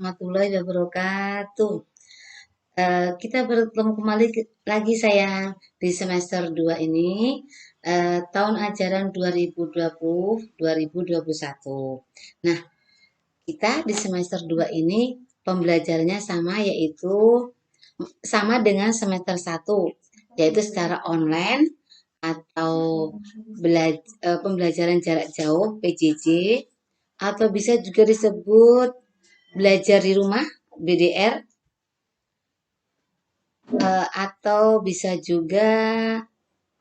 warahmatullahi wabarakatuh. Kita bertemu kembali lagi sayang di semester 2 ini, tahun ajaran 2020-2021. Nah, kita di semester 2 ini pembelajarannya sama dengan semester 1, yaitu secara online atau pembelajaran jarak jauh PJJ, atau bisa juga disebut belajar di rumah BDR, atau bisa juga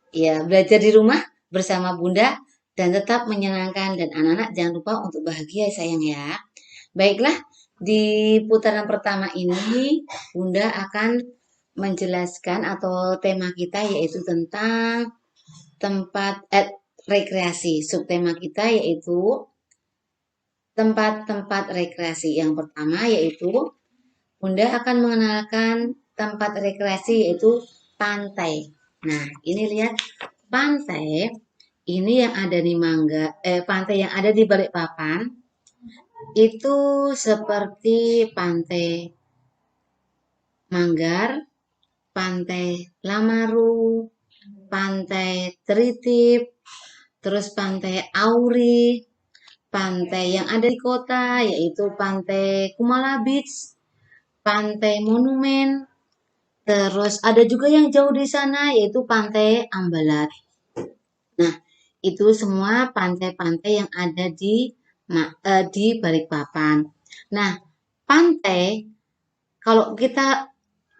ya belajar di rumah bersama Bunda dan tetap menyenangkan, dan anak-anak jangan lupa untuk bahagia sayang ya. Baiklah, di putaran pertama ini Bunda akan menjelaskan atau tema kita yaitu tentang tempat rekreasi. Subtema kita yaitu tempat-tempat rekreasi. Yang pertama yaitu Bunda akan mengenalkan tempat rekreasi yaitu pantai. Nah, ini lihat pantai ini yang ada di pantai yang ada di Balikpapan itu seperti Pantai Manggar, Pantai Lamaru, Pantai Tritip, terus Pantai Auri, pantai yang ada di kota yaitu Pantai Kumala Beach, Pantai Monumen, terus ada juga yang jauh di sana yaitu Pantai Ambalat. Nah, itu semua pantai-pantai yang ada di Balikpapan. Nah, pantai, kalau kita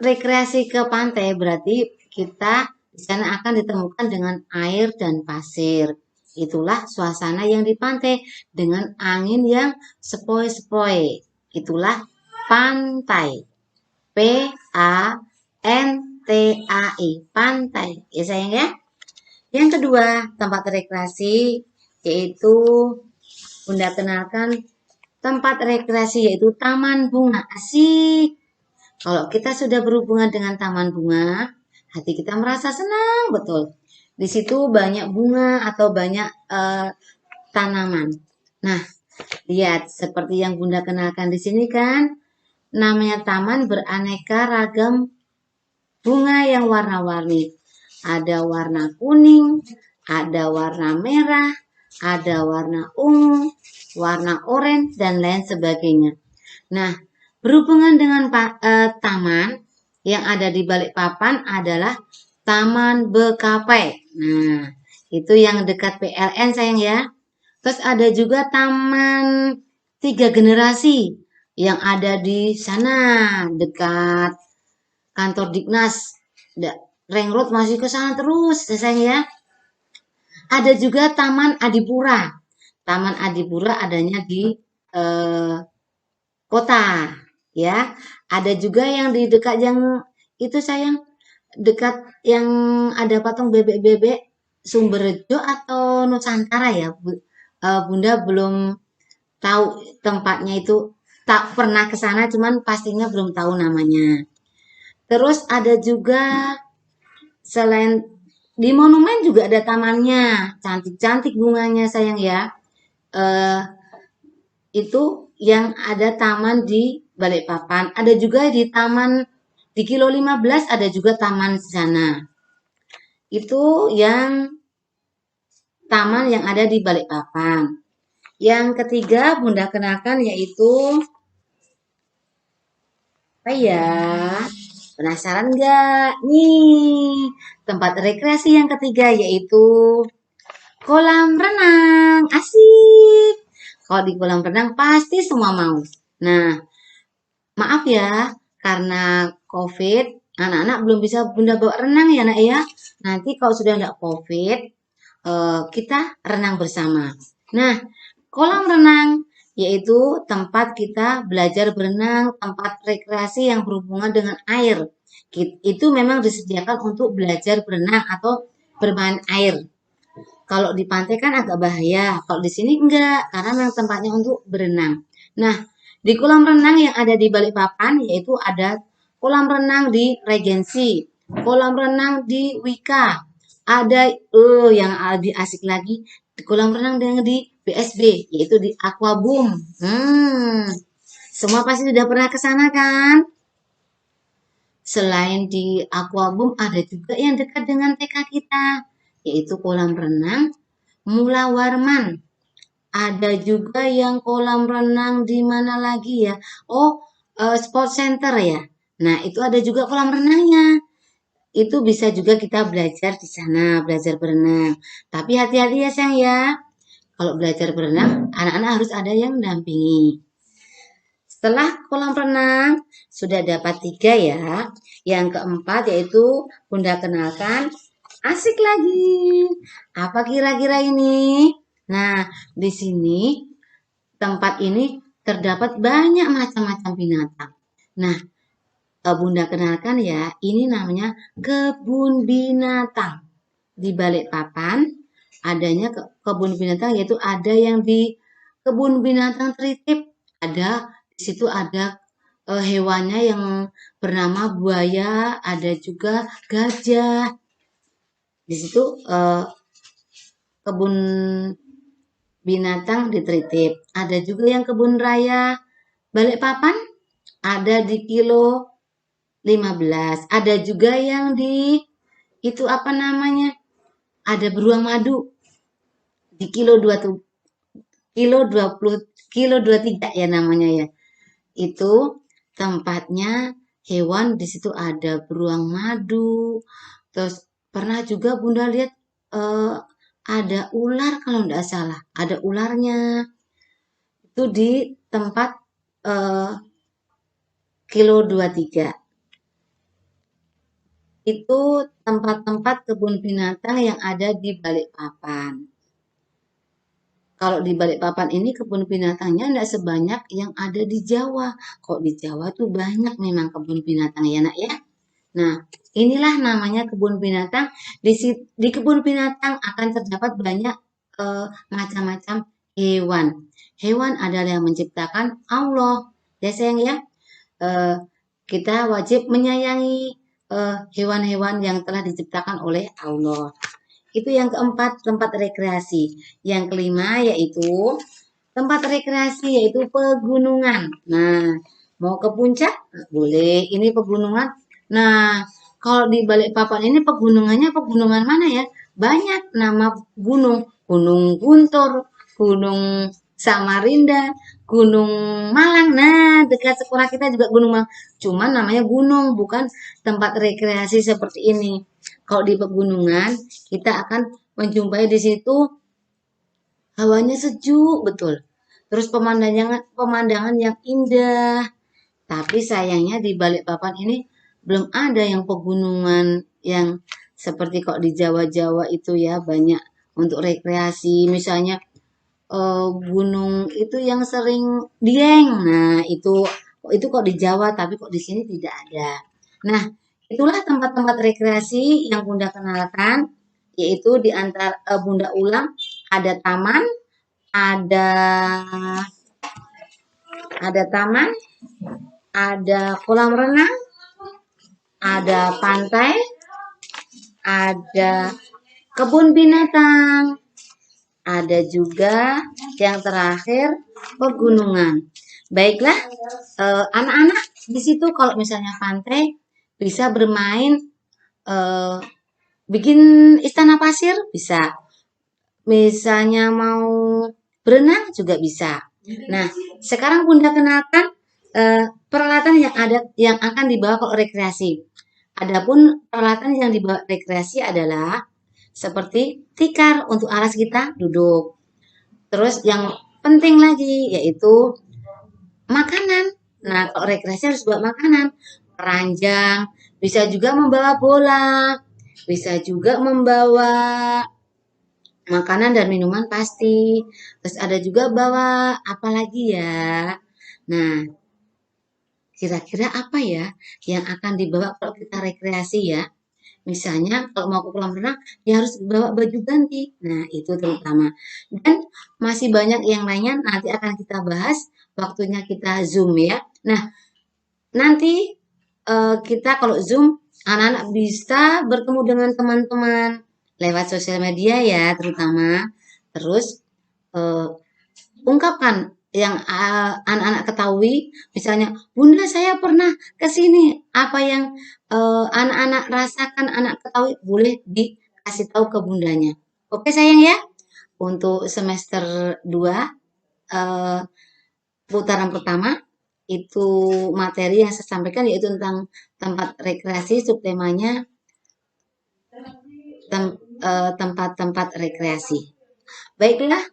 rekreasi ke pantai berarti kita di sana akan ditemukan dengan air dan pasir. Itulah suasana yang di pantai dengan angin yang sepoi-sepoi. Itulah pantai. P-A-N-T-A-I. Pantai. Ya sayang ya. Yang kedua, tempat rekreasi yaitu Bunda kenalkan tempat rekreasi yaitu taman bunga. Asik. Kalau kita sudah berhubungan dengan taman bunga, hati kita merasa senang betul. Di situ banyak bunga atau banyak tanaman. Nah, lihat seperti yang Bunda kenalkan di sini kan, namanya taman beraneka ragam bunga yang warna-warni. Ada warna kuning, ada warna merah, ada warna ungu, warna oranye, dan lain sebagainya. Nah, berhubungan dengan taman yang ada di Balikpapan adalah Taman Bekapai. Nah, itu yang dekat PLN sayang ya. Terus ada juga Taman 3 Generasi yang ada di sana dekat kantor Dignas. Ring Road masih ke sana terus sayang ya. Ada juga Taman Adipura. Taman Adipura adanya di kota ya. Ada juga yang di dekat yang itu sayang, dekat yang ada patung bebek-bebek Sumberjo atau Nusantara ya. Bunda belum tahu tempatnya itu, tak pernah ke sana cuman pastinya belum tahu namanya. Terus ada juga selain di monumen juga ada tamannya, cantik-cantik bunganya sayang ya. Itu yang ada taman di Balikpapan. Ada juga di taman di Kilo 15 ada juga taman di sana. Itu yang taman yang ada di Balikpapan. Yang ketiga Bunda kenalkan yaitu apa ya? Penasaran nggak? Nih, tempat rekreasi yang ketiga yaitu kolam renang. Asik. Kalau di kolam renang pasti semua mau. Nah, maaf ya, karena COVID, anak-anak belum bisa Bunda bawa renang ya nak ya. Nanti kalau sudah enggak COVID, kita renang bersama. Nah, kolam renang yaitu tempat kita belajar berenang, tempat rekreasi yang berhubungan dengan air. Itu memang disediakan untuk belajar berenang atau bermain air. Kalau di pantai kan agak bahaya, kalau di sini enggak, karena memang tempatnya untuk berenang. Nah, di kolam renang yang ada di Balikpapan yaitu ada kolam renang di Regensi, kolam renang di Wika, ada yang lebih asik lagi di kolam renang yang di BSB yaitu di Aquaboom. Semua pasti sudah pernah ke sana kan? Selain di Aquaboom, ada juga yang dekat dengan TK kita, yaitu kolam renang Mula Warman. Ada juga yang kolam renang di mana lagi ya? Oh, sport center ya. Nah, itu ada juga kolam renangnya. Itu bisa juga kita belajar di sana, belajar berenang. Tapi hati-hati ya sayang ya. Kalau belajar berenang, anak-anak harus ada yang mendampingi. Setelah kolam renang, sudah dapat 3 ya. Yang keempat yaitu Bunda kenalkan asik lagi. Apa kira-kira ini? Nah, di sini tempat ini terdapat banyak macam-macam binatang. Nah, Bunda kenalkan ya, ini namanya kebun binatang. Di Balikpapan adanya kebun binatang, yaitu ada yang di kebun binatang Tritip. Ada di situ ada hewannya yang bernama buaya, ada juga gajah. Di situ kebun binatang di Tritip. Ada juga yang kebun raya Balikpapan, ada di kilo 15. Ada juga yang di itu apa namanya? Ada beruang madu di kilo 20, kilo 20, kilo 23 ya namanya ya. Itu tempatnya hewan, di situ ada beruang madu. Terus pernah juga Bunda lihat ada ular kalau tidak salah, ada ularnya. Itu di tempat eh, kilo 23. Itu tempat-tempat kebun binatang yang ada di Balikpapan. Kalau di Balikpapan ini kebun binatangnya tidak sebanyak yang ada di Jawa. Kok di Jawa tuh banyak memang kebun binatang ya nak ya. Nah, inilah namanya kebun binatang. Di kebun binatang akan terdapat banyak macam-macam hewan. Hewan adalah yang menciptakan Allah. Ya sayang ya. Eh, kita wajib menyayangi hewan-hewan yang telah diciptakan oleh Allah. Itu yang keempat, tempat rekreasi. Yang kelima yaitu tempat rekreasi, yaitu pegunungan. Nah, mau ke puncak? Boleh. Ini pegunungan. Nah, kalau di Balikpapan ini pegunungannya pegunungan mana ya? Banyak nama gunung. Gunung Guntur, Gunung Samarinda, Gunung Malang. Nah, dekat sekolah kita juga Gunung Malang. Cuman namanya gunung, bukan tempat rekreasi seperti ini. Kalau di pegunungan, kita akan menjumpai di situ hawanya sejuk betul. Terus pemandangan yang indah. Tapi sayangnya di Balikpapan ini belum ada yang pegunungan yang seperti kok di Jawa-Jawa itu ya, banyak untuk rekreasi. Misalnya gunung itu yang sering Dieng. Nah, itu kok di Jawa tapi kok di sini tidak ada. Nah, itulah tempat-tempat rekreasi yang Bunda kenalkan, yaitu di antara Bunda ulang, ada taman, ada taman, ada kolam renang, ada pantai, ada kebun binatang, ada juga yang terakhir pegunungan. Baiklah, anak-anak di situ kalau misalnya pantai bisa bermain, bikin istana pasir bisa. Misalnya mau berenang juga bisa. Nah, sekarang Bunda kenalkan peralatan yang akan dibawa kalau rekreasi. Adapun peralatan yang dibawa rekreasi adalah seperti tikar untuk alas kita duduk. Terus yang penting lagi yaitu makanan. Nah, kalau rekreasi harus bawa makanan. Keranjang, bisa juga membawa bola, bisa juga membawa makanan dan minuman pasti. Terus ada juga bawa apa lagi ya? Nah, kira-kira apa ya yang akan dibawa kalau kita rekreasi ya? Misalnya kalau mau ke kolam renang, ya harus bawa baju ganti. Nah, itu terutama. Dan masih banyak yang lainnya nanti akan kita bahas waktunya kita Zoom ya. Nah, nanti kita kalau Zoom, anak-anak bisa bertemu dengan teman-teman lewat sosial media ya terutama. Terus ungkapkan yang anak-anak ketahui, misalnya, Bunda saya pernah ke sini, apa yang anak-anak rasakan, anak ketahui, boleh dikasih tahu ke bundanya. Oke sayang ya, untuk semester 2 eh, putaran pertama, itu materi yang saya sampaikan yaitu tentang tempat rekreasi, subtemanya tempat-tempat rekreasi. Baiklah,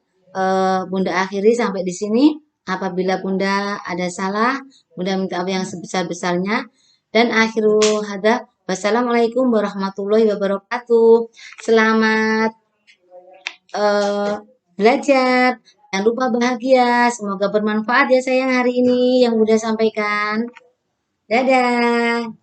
Bunda akhiri sampai di sini. Apabila Bunda ada salah, Bunda minta maaf yang sebesar-besarnya. Dan akhiru hada, wassalamualaikum warahmatullahi wabarakatuh. Selamat belajar. Jangan lupa bahagia. Semoga bermanfaat ya sayang hari ini yang Bunda sampaikan. Dadah.